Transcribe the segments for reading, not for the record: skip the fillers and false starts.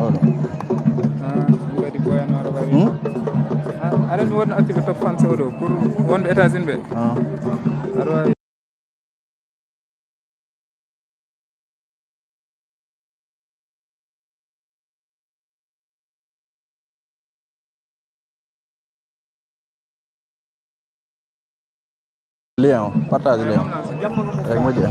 oɗo kadi boyanore wawi aɗa wonno accuɓe top fan sow ɗo pour wonɓe États-Unis ɓe aɗa wawi lien o partage lien eyyi moƴƴi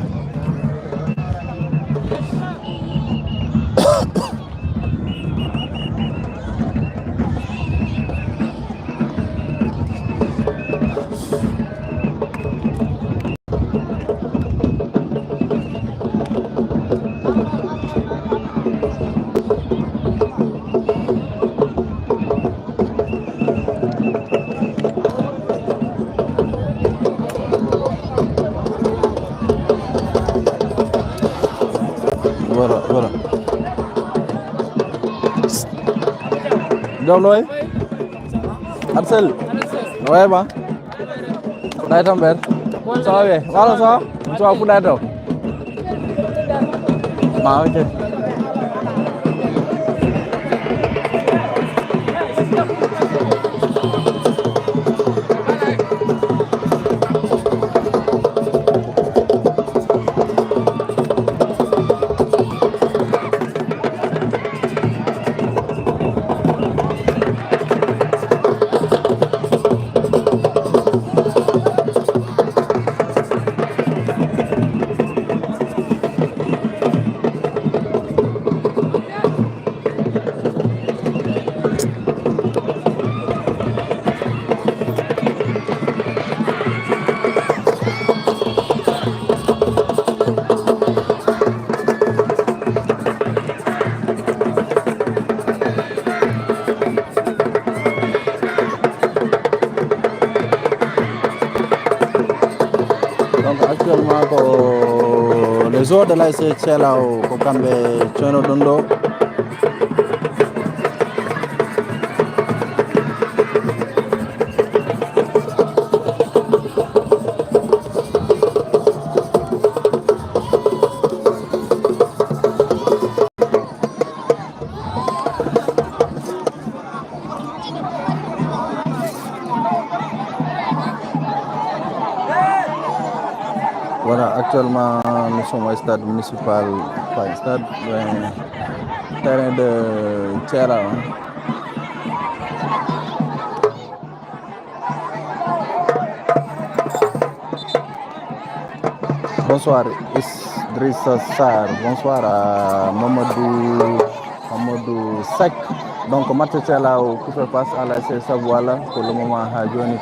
voilà Diom loy Arsel ouais ba dai tam ber sao về wala sao cho aku dai đâu mà ok donc actuellement ko les eaux de l'ASC Thielao ko kamɓe coyno ɗum ɗo Voilà, actuellement nous sommes au stade municipal, pas stade, terrain de Thielao. Bonsoir Idrissa Sarr, bonsoir à Mamadou Seck. Donc match Thielao qui fait face à l'ASC Savoie pour le moment à Johnny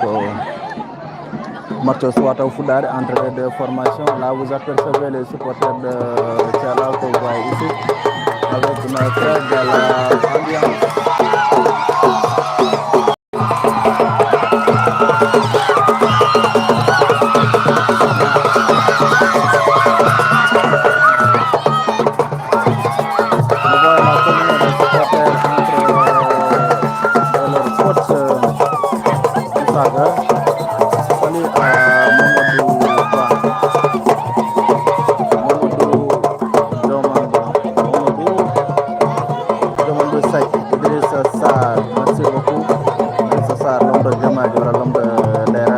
match soit au football entre les deux formations. Là, vous apercevez les supporters de Thielao que vous voyez ici avec une très belle ambiance. Nous voyons la commune des supporters entre leur coach Saga. Salut à Mamadou Ba, Mamadou Seck, Idrissa Sarr, merci beaucoup. Idrissa Sarr, l'homme de Djamaj, l'homme de l'air.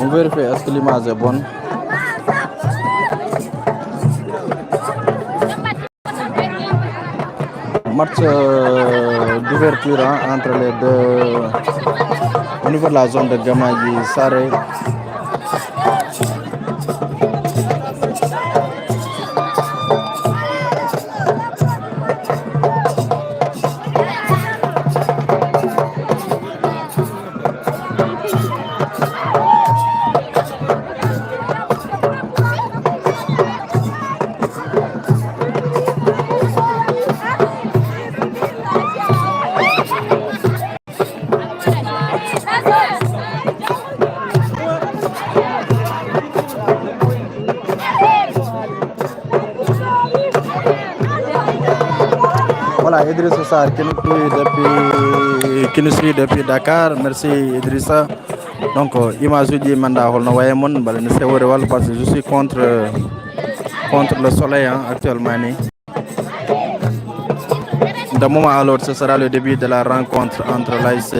On vérifie est-ce que l'image est bonne. Match d'ouverture entre les deux au niveau de la zone de Gamadji Saré. Voilà, Idrissa Sarr qui nous suit depuis Dakar. Merci Idrissa. Donc, image du mandat parce que je suis contre le soleil actuellement. D'un moment à l'autre, ce sera le début de la rencontre entre l'ASC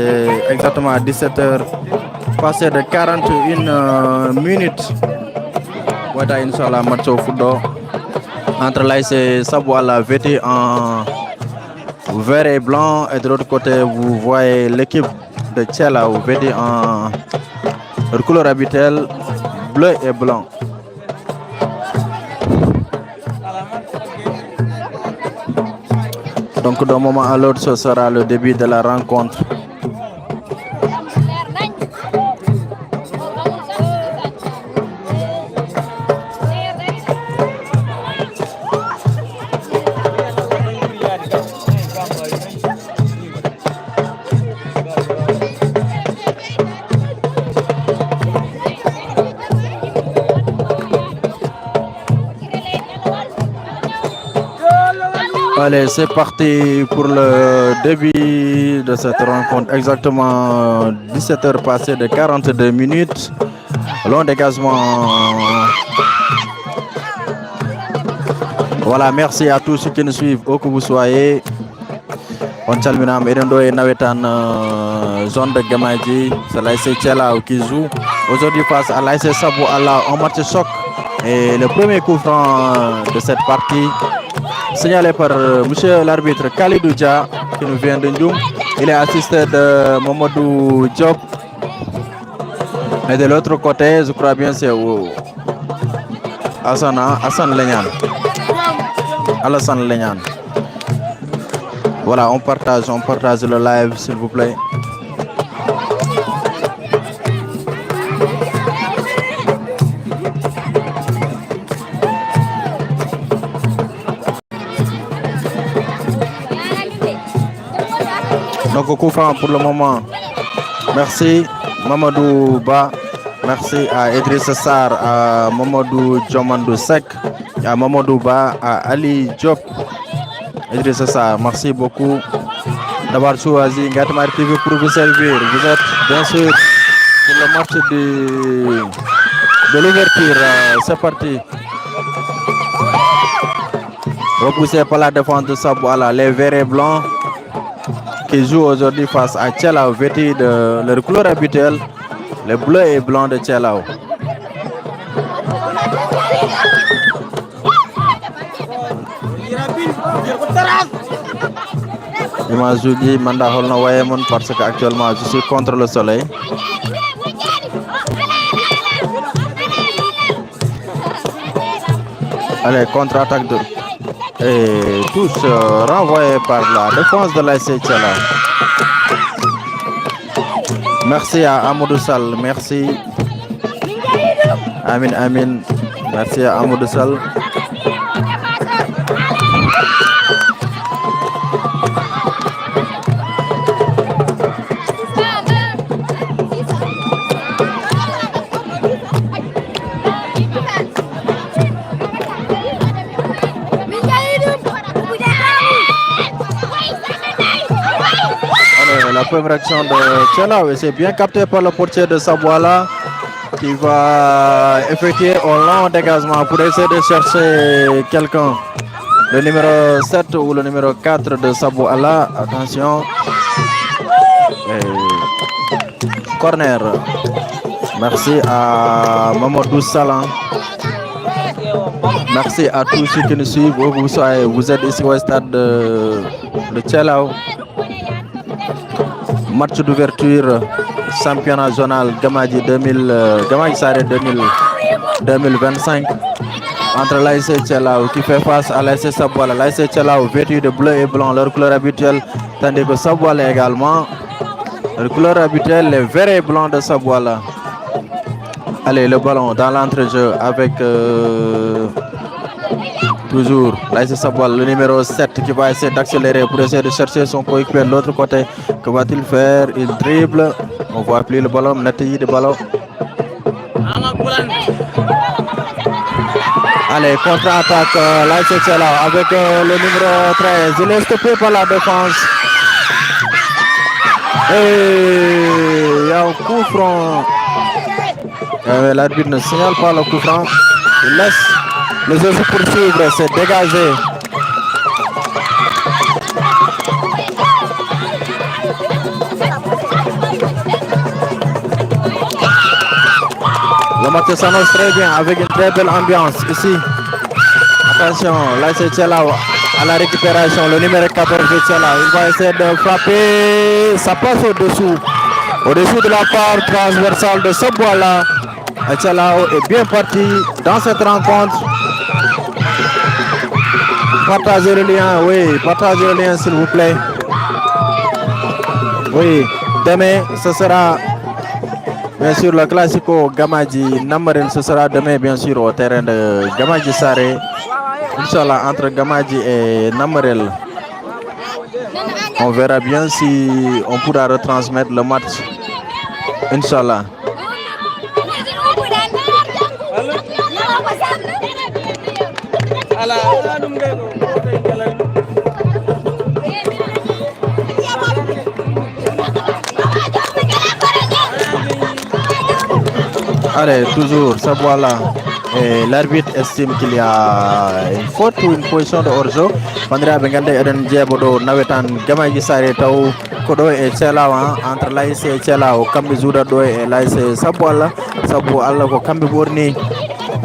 exactement à 17h, passé de 41 minutes. Voilà, Inch'Allah, match au football entre l'ASC Sabouala vêté en vert et blanc, et de l'autre côté, vous voyez l'équipe de Tchela vêtée en couleur habituelle, bleu et blanc. Donc d'un moment à l'autre, ce sera le début de la rencontre. Allez, c'est parti pour le début de cette rencontre. Exactement 17h passées de 42 minutes. Long dégagement. Voilà, merci à tous ceux qui nous suivent, où que vous soyez. On salminam Erendo et Nawetan, zone de Gamadji. C'est l'ASC Tchela qui joue aujourd'hui face à l'ASC Sabouala en match choc. Et le premier coup franc de cette partie, signalé par monsieur l'arbitre Khalidou Dia, qui nous vient de Ndioum. Il est assisté de Mamadou Diop. Et de l'autre côté, je crois bien c'est Alassane Lenyan. Voilà, on partage le live, s'il vous plaît. Donc, coup franc pour le moment. Merci Mamadou Ba. Merci à Idrissa Sarr, à Mamadou Diomandou Sek, à Mamadou Ba, à Ali Diop. Idrissa Sarr, merci beaucoup d'avoir choisi Ngatamar TV pour vous servir. Vous êtes bien sûr pour le match de l'ouverture. C'est parti. Repoussé par la défense de Sabouala, les verts et blancs qui jouent aujourd'hui face à Tchela, vêtus de leur couleur habituelle, les bleus et blancs de Tchela. Je m'en dis Manda Holna Wayemon parce qu'actuellement je suis contre le soleil. Allez, contre-attaque de... Et tous renvoyés par la défense de l'ASC Tchela. Merci à Amadou Sall, merci. Amin. Merci à Amadou Sall. La première action de Tchela, c'est bien capté par le portier de Sabouala qui va effectuer un long dégagement pour essayer de chercher quelqu'un. Le numéro 7 ou le numéro 4 de Sabouala. Attention. Et corner. Merci à Mamadou Salan. Merci à tous ceux qui nous suivent. Vous êtes ici au stade de Tchelao. Match d'ouverture, championnat zonal Gamadji 2025 entre l'ASC Tchelao qui fait face à l'ASC Sabouala. L'ASC Tchelao vêtu de bleu et blanc, leur couleur habituelle, tandis que Sabouala également, leur couleur habituelle, les verts et blancs de Sabouala. Allez, le ballon dans l'entrejeu avec toujours l'ASC Sabouala, le numéro 7 qui va essayer d'accélérer pour essayer de chercher son coéquipier de l'autre côté. Que va-t-il faire? Il dribble. On voit plus le ballon, Natayi de ballon. Allez, contre-attaque, l'ASC Tchelao avec le numéro 13. Il est stoppé par la défense. Et il y a un coup franc. L'arbitre ne signale pas le coup franc. Il laisse les autres poursuivre, c'est dégagé. Le match s'annonce très bien avec une très belle ambiance ici. Attention, l'ASC Tchelao à la récupération, le numéro 14 de Tchelao. Il va essayer de frapper. Ça passe au-dessous de la part transversale de Sabouala. Tchelao est bien parti dans cette rencontre. Partagez le lien, oui, partagez le lien s'il vous plaît. Oui, demain ce sera bien sûr le classico Gamadji Namarel, ce sera demain bien sûr au terrain de Gamadji Saré. Inch'Allah, entre Gamadji et Namarel. On verra bien si on pourra retransmettre le match. Inch'Allah. Allez, toujours Sabouala. Et l'arbitre estime qu'il y a une faute ou une position de hors-jeu. Pandra Bengande Eden Djebodo Nawetan Gamadji Saré Taou Kodo et Tchelao entre l'ASC et Tchelao Kambi Zouda Doy et l'ASC Sabouala. Sabouala ko Kambi Bourni.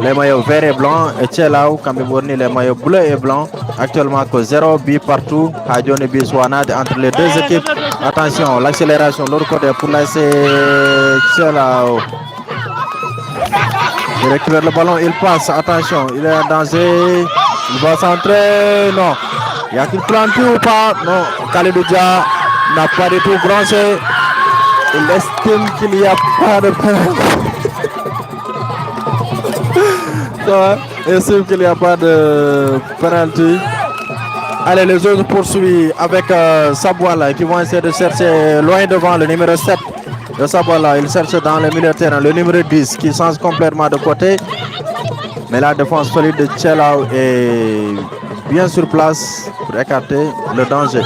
Les maillots verts et blancs et Tchelao Kambi Bourni les maillots bleus et blancs. Actuellement que 0 but partout. Hadjone Biswanad entre les deux équipes. Attention, l'accélération l'autre côté pour l'ASC Tchelao. Il récupère le ballon, il passe, attention, il est en danger, il va centrer, non. Y a-t-il planté ou pas? Non, Khalidou Dia n'a pas du tout branché. Il estime qu'il n'y a pas de penalty. Il estime qu'il n'y a pas de penalty. Allez, les autres poursuivent avec Sabouala qui vont essayer de chercher loin devant le numéro 7. De Sabouala, il cherche dans le milieu de terrain le numéro 10 qui change complètement de côté. Mais la défense solide de Tchelao est bien sur place pour écarter le danger.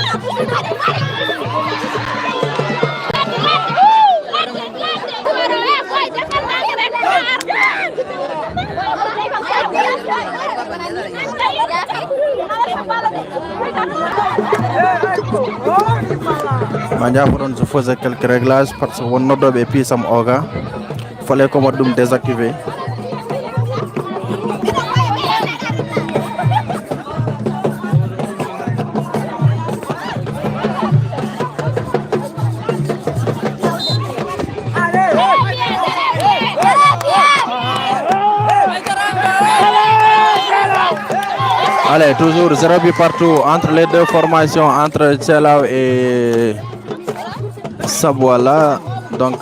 Mania je faisais quelques réglages parce que on a et puis ça m'oga. Il fallait qu'on me désactiver. Allez, toujours 0 but partout entre les deux formations, entre Tchelao et Sabouala. Donc,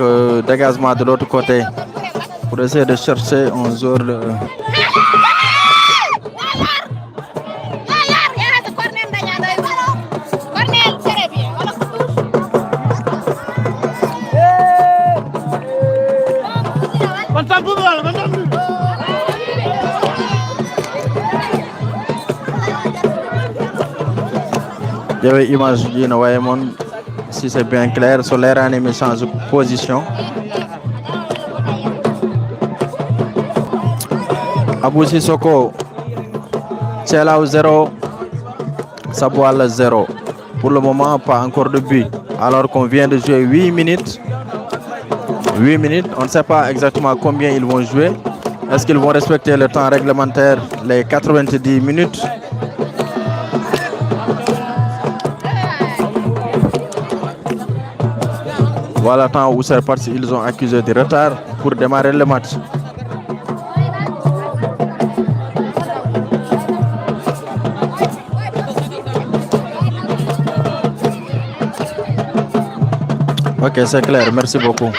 dégagement de l'autre côté pour essayer de chercher un joueur. Il y avait image si c'est bien clair, sur l'air animé change de position. Abou Sissoko, Tchelao 0, Sabouala 0. Pour le moment, pas encore de but. Alors qu'on vient de jouer 8 minutes. 8 minutes. On ne sait pas exactement combien ils vont jouer. Est-ce qu'ils vont respecter le temps réglementaire, les 90 minutes? Voilà le temps où c'est parti, ils ont accusé de retard pour démarrer le match. Ok, c'est clair, merci beaucoup.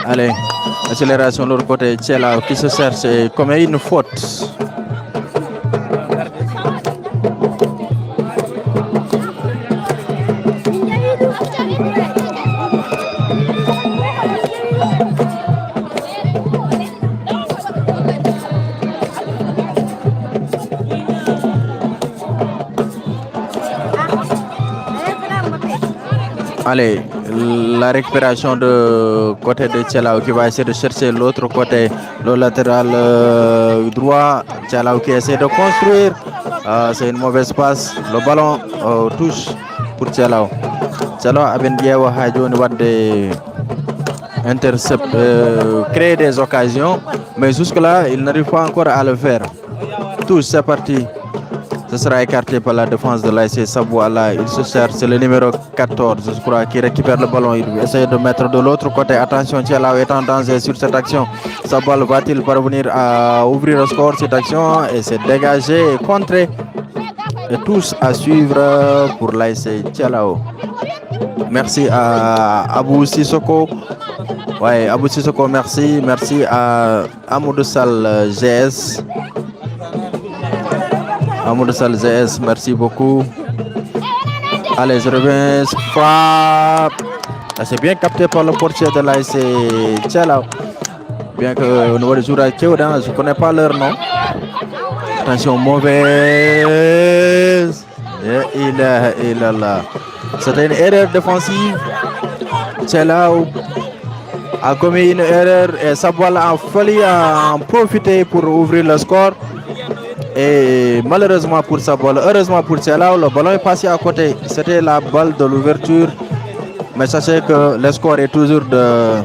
Allez, accélération de l'autre côté, Tchela qui se cherche comme une faute. Allez, la récupération de côté de Tchalao qui va essayer de chercher l'autre côté, le latéral droit. Tchalao qui essaie de construire. C'est une mauvaise passe. Le ballon touche pour Tchalao. Tchalao a bien dit créer des occasions, mais jusque-là, il n'arrive pas encore à le faire. Touche, c'est parti. Ce sera écarté par la défense de l'ASC Sabouala. Il se cherche, c'est le numéro 14, je crois, qui récupère le ballon. Il essaie de mettre de l'autre côté. Attention, Tchalao est en danger sur cette action. Sabouala va-t-il parvenir à ouvrir le score? Cette action et c'est dégagé et contré. Et tous à suivre pour l'ASC Tchalao. Merci à Abou Sissoko. Ouais, Abou Sissoko, merci. Merci à Amoudou Sall GS. Amoudou Sall GS, merci beaucoup. Allez, je reviens. Frappe. C'est bien capté par le portier de l'ASC Tchalao. Bien que au niveau des joueurs je ne connais pas leur nom. Attention, mauvaise. Il est là. C'était une erreur défensive. Tchalao a commis une erreur et Sabouala a fallu en profiter pour ouvrir le score. Et malheureusement pour Sabouala, heureusement pour Tchalao, le ballon est passé à côté. C'était la balle de l'ouverture. Mais sachez que le score est toujours de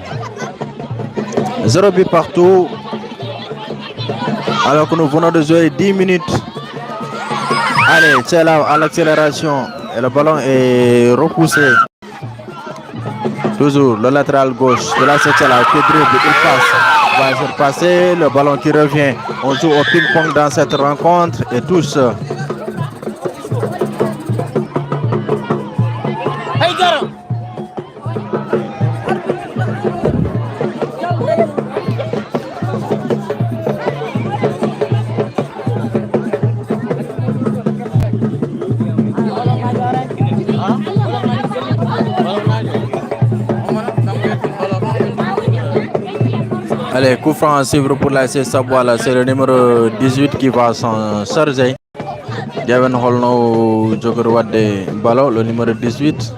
0 but partout. Alors que nous venons de jouer 10 minutes. Allez, Tchalao à l'accélération. Et le ballon est repoussé. Toujours le latéral gauche de la Tchalao qui dribble, il passe. Va se passer, le ballon qui revient. On joue au ping-pong dans cette rencontre et tous. Allez, coup franc à suivre pour l'ASC Sabouala. C'est le numéro 18 qui va s'en charger. Javen Holno Joker de ballon, le numéro 18.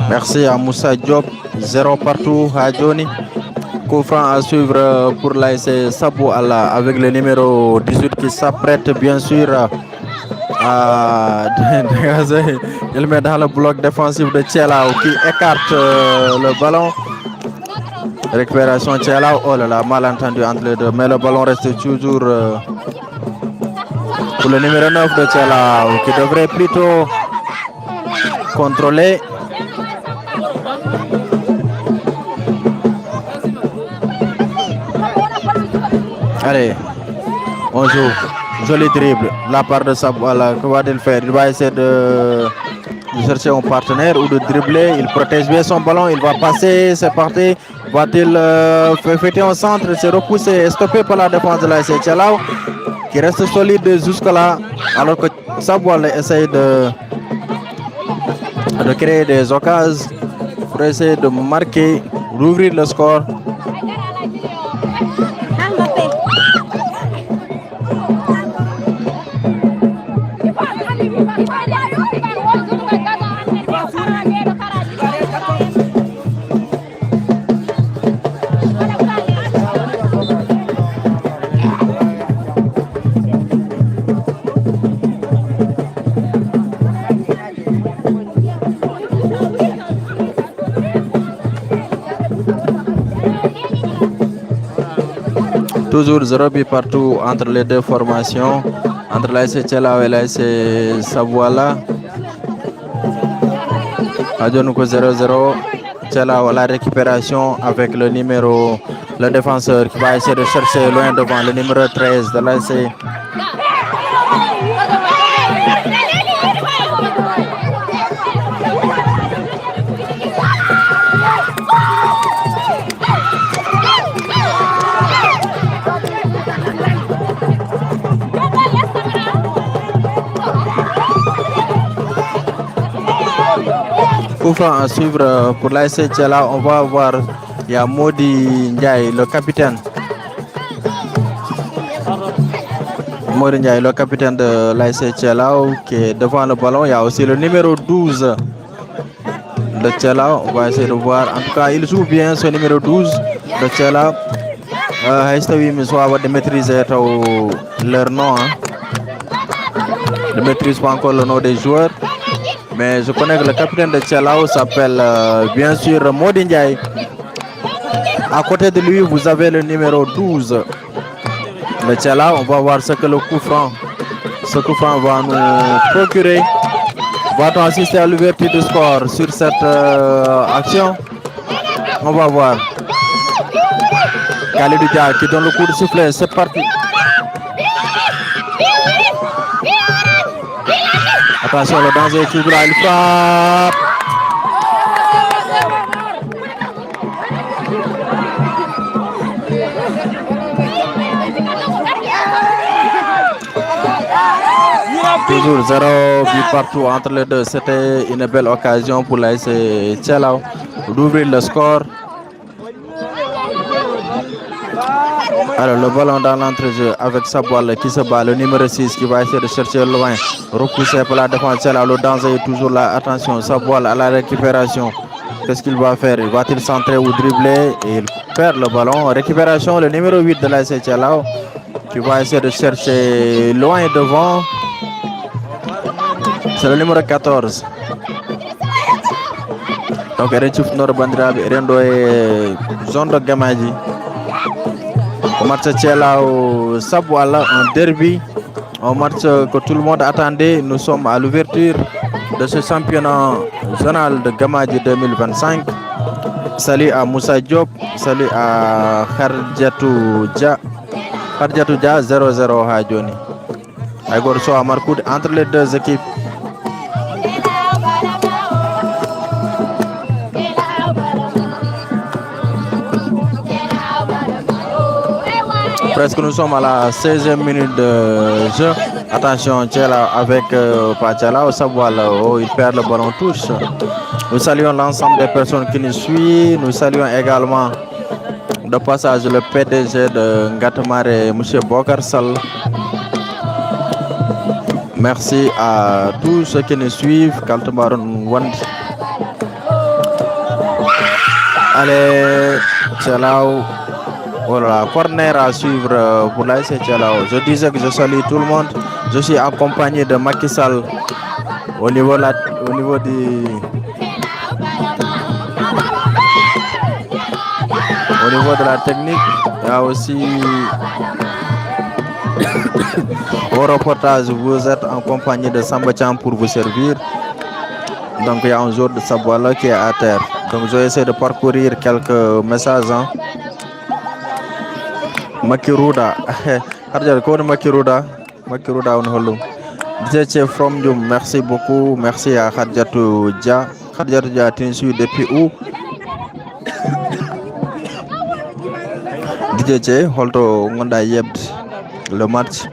Merci à Moussa Diop. 0 partout à Johnny. Coup franc à suivre pour l'ASC Sabouala avec le numéro 18 qui s'apprête bien sûr à dégager. Il met dans le bloc défensif de Tchalao qui écarte le ballon. Récupération Tchalao. Oh là là, malentendu entre les deux. Mais le ballon reste toujours pour le numéro 9 de Tchalao qui devrait plutôt contrôler. Allez, on joue. Joli dribble, la part de Sabouala, que va-t-il faire? Il va essayer de chercher un partenaire ou de dribbler. Il protège bien son ballon, il va passer, c'est parti. Va-t-il fêter un centre? C'est repoussé, stoppé par la défense de l'ASC Tchalao qui reste solide jusque-là, alors que Sabouala essaye de créer des occasions pour essayer de marquer, d'ouvrir le score. Toujours 0 but partout entre les deux formations, entre l'AS Tchelao et l'AS Sabwala. Adjonouko 0-0. Tchelao la récupération avec le défenseur qui va essayer de chercher loin devant le numéro 13 de l'AS. Coup franc à suivre pour l'AS Tchelao. On va voir, il y a Modi Ndiaye, le capitaine. Modi Ndiaye, le capitaine de l'AS Tchelao qui est devant le ballon. Il y a aussi le numéro 12 de Tchelao. On va essayer de voir. En tout cas, il joue bien ce numéro 12 de Tchelao. Haistawi Miswa de maîtriser leur nom. Je ne maîtrise pas encore le nom des joueurs. Mais je connais que le capitaine de Tchelao s'appelle bien sûr Modi Ndiaye. À côté de lui, vous avez le numéro 12 de Tchelao. On va voir ce que le coup franc va nous procurer. Va-t-on assister à l'ouverture du score sur cette action? On va voir. Khalidou Dia qui donne le coup de sifflet. C'est parti. Attention, le danger qui voudra, il frappe. Toujours 0 but partout entre les deux. C'était une belle occasion pour l'AS Tchelao d'ouvrir le score. Alors le ballon dans l'entrejeu avec Sabwala qui se bat, le numéro 6 qui va essayer de chercher loin, repoussé pour la défense. Le danger est toujours là. Attention, Sabwala à la récupération. Qu'est-ce qu'il va faire? Va-t-il centrer ou dribbler? Et il perd le ballon. Récupération, le numéro 8 de l'AS Tchelao qui va essayer de chercher loin devant. C'est le numéro 14. Donc Erenchif Nord Bandrabi, Erendo et zone de Gamaji. Au match Tchelao Sabwala, un derby, un match que tout le monde attendait. Nous sommes à l'ouverture de ce championnat zonal de Gamadji 2025. Salut à Moussa Diop, salut à Khadjatou Dia. Khadjatou Dia 0-0 à Johnny. Agor so Marcoud entre les deux équipes. Presque nous sommes à la 16e minute de jeu. Attention, Tchelao avec Tchelao Sabwala. Oh, il perd le ballon, touche. Nous saluons l'ensemble des personnes qui nous suivent. Nous saluons également de passage le PDG de Ngatamare, M. Bokarsal. Merci à tous ceux qui nous suivent. Allez, Tchelao. Voilà, corner à suivre pour l'AS Tchelao. Je disais que je salue tout le monde. Je suis accompagné de Macky Sall au niveau de la technique. Il y a aussi au reportage, vous êtes en compagnie de Samba Cham pour vous servir. Donc il y a un joueur de Sabwala qui est à terre. Donc je vais essayer de parcourir quelques messages. Makiruda, Makiruda on holum. DJ from Djoum, merci beaucoup, merci à Khadjatou Dia. Khadjatou Dia, tu suis depuis où? DJ Holto Ngonda Yebd, le match.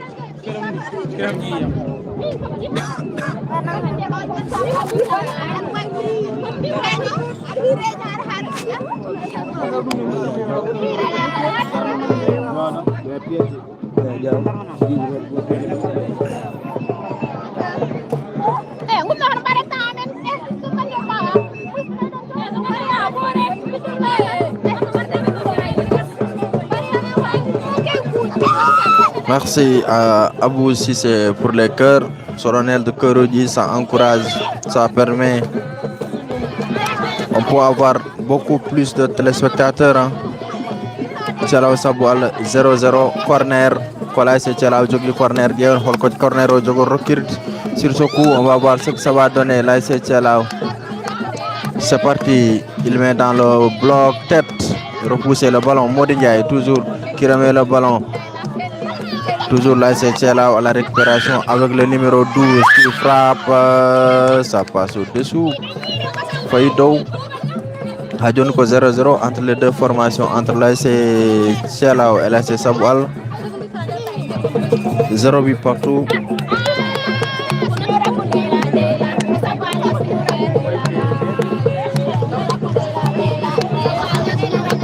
Merci à Abou Sissé pour les cœurs. Solennel de Koroji, ça encourage, ça permet. On peut avoir beaucoup plus de téléspectateurs. Thialaw sabu Allah 0-0 corner ko l'ASC Thialaw jogli corner ƴeewen holko corner o jogo rokkirde sur ce coup on va voir ce que ça va donner l'ASC Thialaw. C'est parti, il met dans le bloc tête, repousser le ballon, Mody Ndiaye toujours qui remet le ballon. Toujours l'ASC Thialaw à la récupération avec le numéro 12 qui frappe, ça passe au-dessous. Faye Dow. Hajone ko 0-0 entre les deux formations, entre l'ASC Thialaw et l'ASC Sabu Allah. 0 but partout.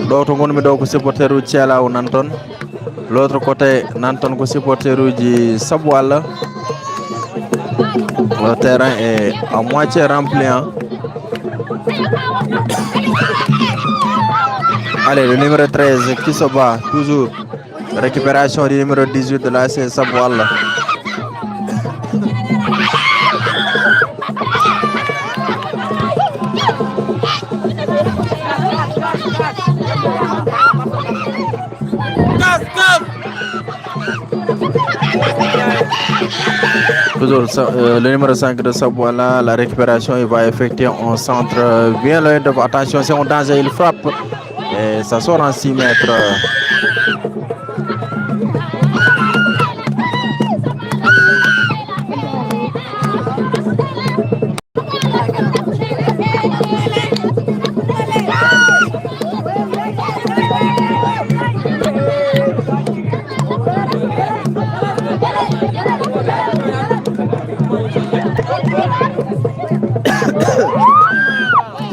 L'autre gonmi do ko supporter u Thialaw nanton. L'autre côté nanton ko supporter uji Sabu Allah. Le terrain est à moitié rempli. Allez, le numéro 13 qui se bat toujours. Récupération du numéro 18 de l'ASC Sabu Allah. Toujours le numéro 5 de Sabu Allah, la récupération, il va effectuer en centre bien loin devant. Attention, c'est un danger, il frappe et ça sort en 6 mètres.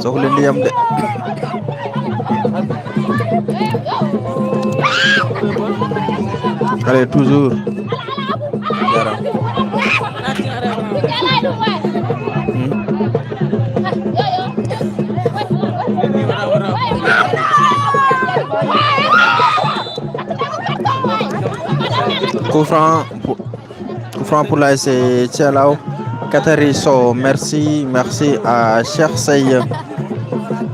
soxla ndiyam de allez toujours dara coup franc pour l'ASC Thialaw. Katari So, merci à Cheikh Sey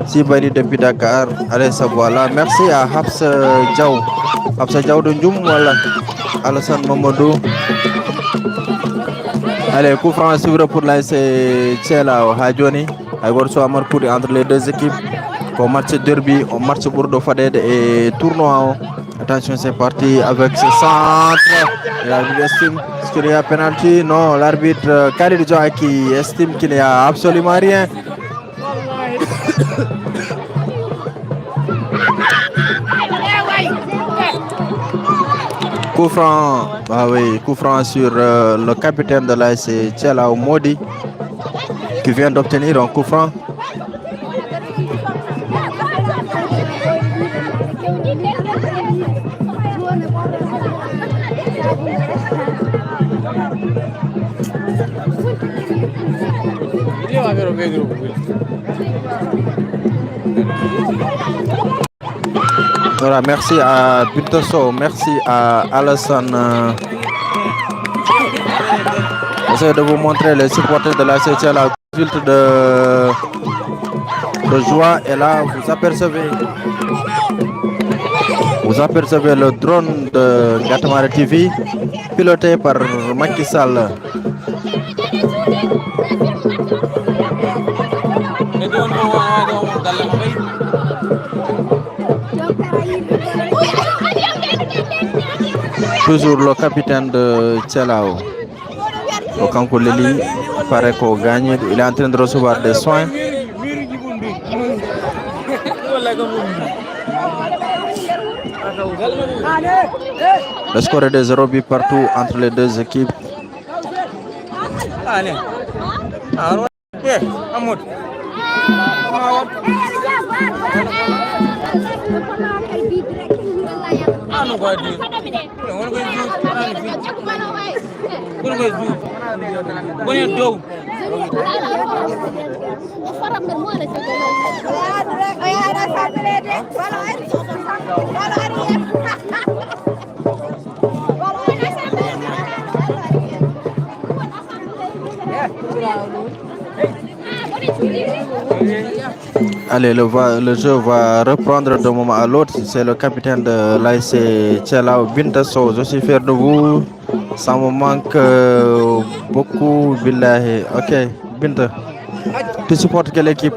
Sibali depuis Dakar. Allez, ça voilà. Merci à Habsa Diaw de Ndioum, voilà. Alassane Mamadou. Allez, coup franc à suivre pour l'ASC Thialaw. Hajoni, Aïgor Soamar pour entre les deux équipes. Pour match derby, on marche pour Faded et tournoi. Attention, c'est parti avec ce centre. L'arbitre estime qu'il y a penalty. Non, l'arbitre Khalid Joa qui estime qu'il n'y a absolument rien. Coup franc, coup franc sur le capitaine de l'ASC Thialaw, Mody, qui vient d'obtenir un coup franc. Voilà, merci à Bintoso, merci à Alassane. J'essaie de vous montrer les supporters de l'ASC Thialaw, culte de joie. Et là, vous apercevez le drone de Ngatamara TV, piloté par Macky Sall. Toujours le capitaine de Thialaw, Okanko Leli, paraît qu'on gagne. Il est en train de recevoir des soins. Le score est de 0 but partout entre les deux équipes. Allez, le jeu va reprendre d'un moment à l'autre. C'est le capitaine de l'ASC Tchelao, Binta Sow. Je suis fier de vous. Ça me manque beaucoup, billahi. Ok, Binta. Tu supportes quelle équipe?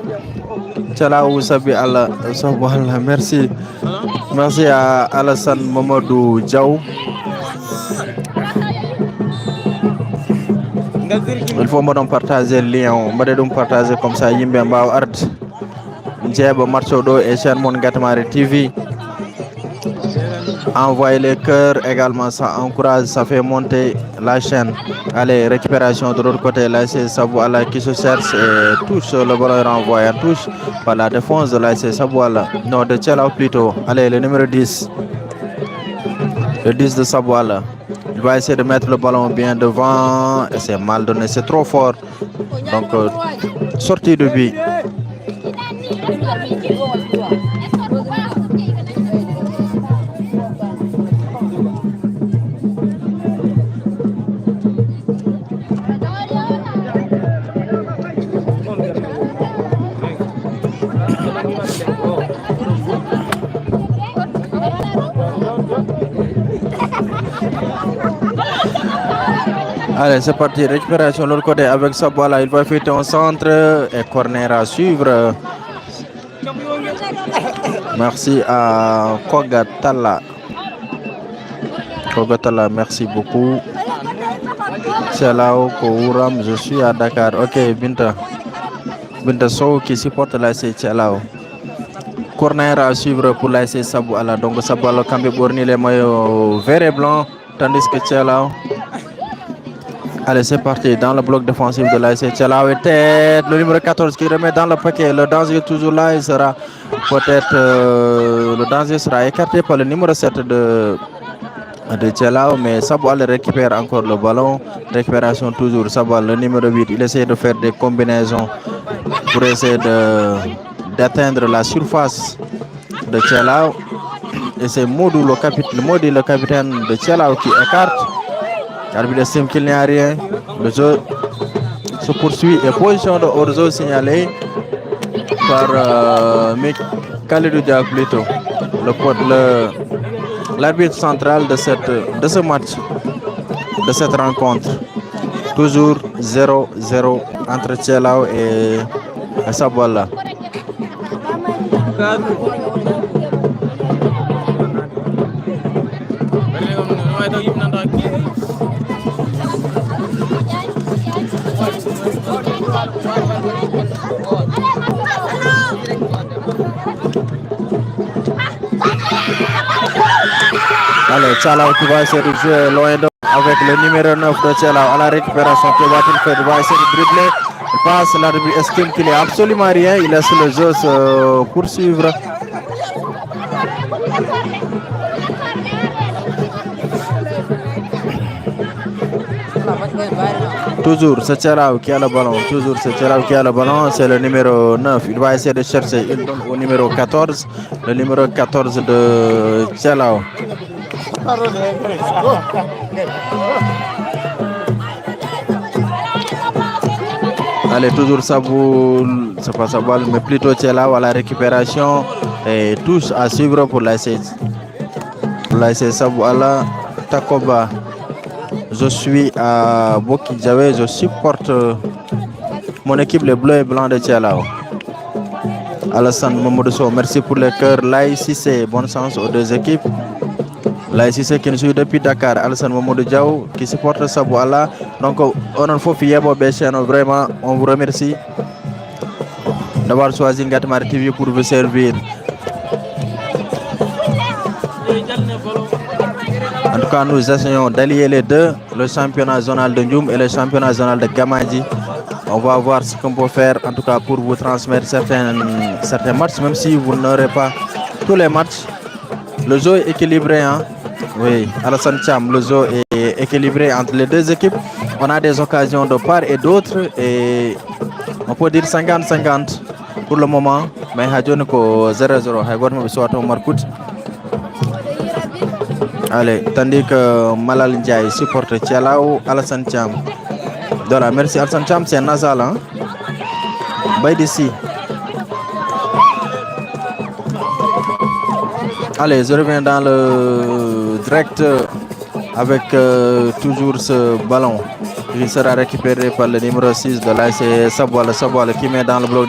Tchelao, Sabi Allah. Merci. Merci à Alassane Mamadou Diaw. Il faut me partager le lien. Je partager comme ça. Yimbe Mbao Art. Djeba Marchodo et Shermon Gatmari TV. Envoyez les cœurs également, ça encourage, ça fait monter la chaîne. Allez, récupération de l'autre côté, là c'est Sabouala qui se cherche et touche le ballon renvoyé, touche par la défense de l'AC Sabouala. Non, de Tchelao plutôt. Allez, le numéro 10. Le 10 de Sabouala. Il va essayer de mettre le ballon bien devant et c'est mal donné, c'est trop fort. Donc, sortie de but. Allez, c'est parti, récupération de l'autre côté avec Sabouala. Il va faire un centre et corner à suivre. Merci à Kogatala. Kogatala, merci beaucoup. Tchelao, Kouram, je suis à Dakar. Ok, Binta. Binta Sow qui supporte l'ASC Tchelao. Corner à suivre pour l'ASC Sabouala. Donc Sabouala, Kambi Bourni, les maillots vert et blanc, tandis que Tchelao. Allez, c'est parti dans le bloc défensif de l'ASC Tchelao et tête. Le numéro 14 qui remet dans le paquet. Le danger est toujours là. Il sera peut-être le danger sera écarté par le numéro 7 de Tchelao, mais Sabouala récupère encore le ballon. Récupération toujours. Sabouala, le numéro 8, il essaie de faire des combinaisons pour essayer d'atteindre la surface de Tchelao. Et c'est Modou, le capitaine de Tchelao qui écarte. L'arbitre estime qu'il n'y a rien. Le jeu se poursuit et position de hors-jeu signalée par Khalidou Dia plutôt. L'arbitre central de ce match, de cette rencontre. Toujours 0-0 entre Tchelao et Sabouala. Allez, Tchelao qui va essayer de jouer loin de avec le numéro 9 de Tchelao à la récupération. Que va-t-il faire? Il va essayer de dribbler. Il passe, l'arbitre estime qu'il n'y a absolument rien. Il laisse le jeu se poursuivre. Toujours c'est Tchelao qui a le ballon. Toujours c'est Tchelao qui a le ballon. C'est le numéro 9. Il va essayer de chercher. Il donne au numéro 14. Le numéro 14 de Tchelao. Allez, toujours Saboul. C'est pas Saboul, mais plutôt Tchelao à la récupération. Et tous à suivre pour l'ASC Sabouala Takoba. Je suis à Bokidjawe, je supporte mon équipe, les Bleus et Blancs de Tchelao. Alassane Mamadou Sow, merci pour les cœurs. L'AICC, bonne chance aux deux équipes. L'AICC qui nous suit depuis Dakar, Alassane Mamadou Diaw qui supporte Sabouala. Donc, on a fait vraiment, on vous remercie d'avoir choisi Gatmari TV pour vous servir. En tout cas, nous essayons d'allier les deux, le championnat zonal de Ndioum et le championnat zonal de Gamadji. On va voir ce qu'on peut faire, en tout cas pour vous transmettre certains matchs, même si vous n'aurez pas tous les matchs. Le jeu est équilibré, hein? Oui, Alassane Cham, le jeu est équilibré entre les deux équipes. On a des occasions de part et d'autre et on peut dire 50-50 pour le moment. Mais il y a 0-0. Allez, tandis que Malal Ndiaye supporte Tchelao, Alassane Cham. Voilà, merci Alassane Cham, c'est Nazal, hein? Bye d'ici. Allez, je reviens dans le direct avec toujours ce ballon. Il sera récupéré par le numéro 6 de l'AC Sabouala qui met dans le bloc.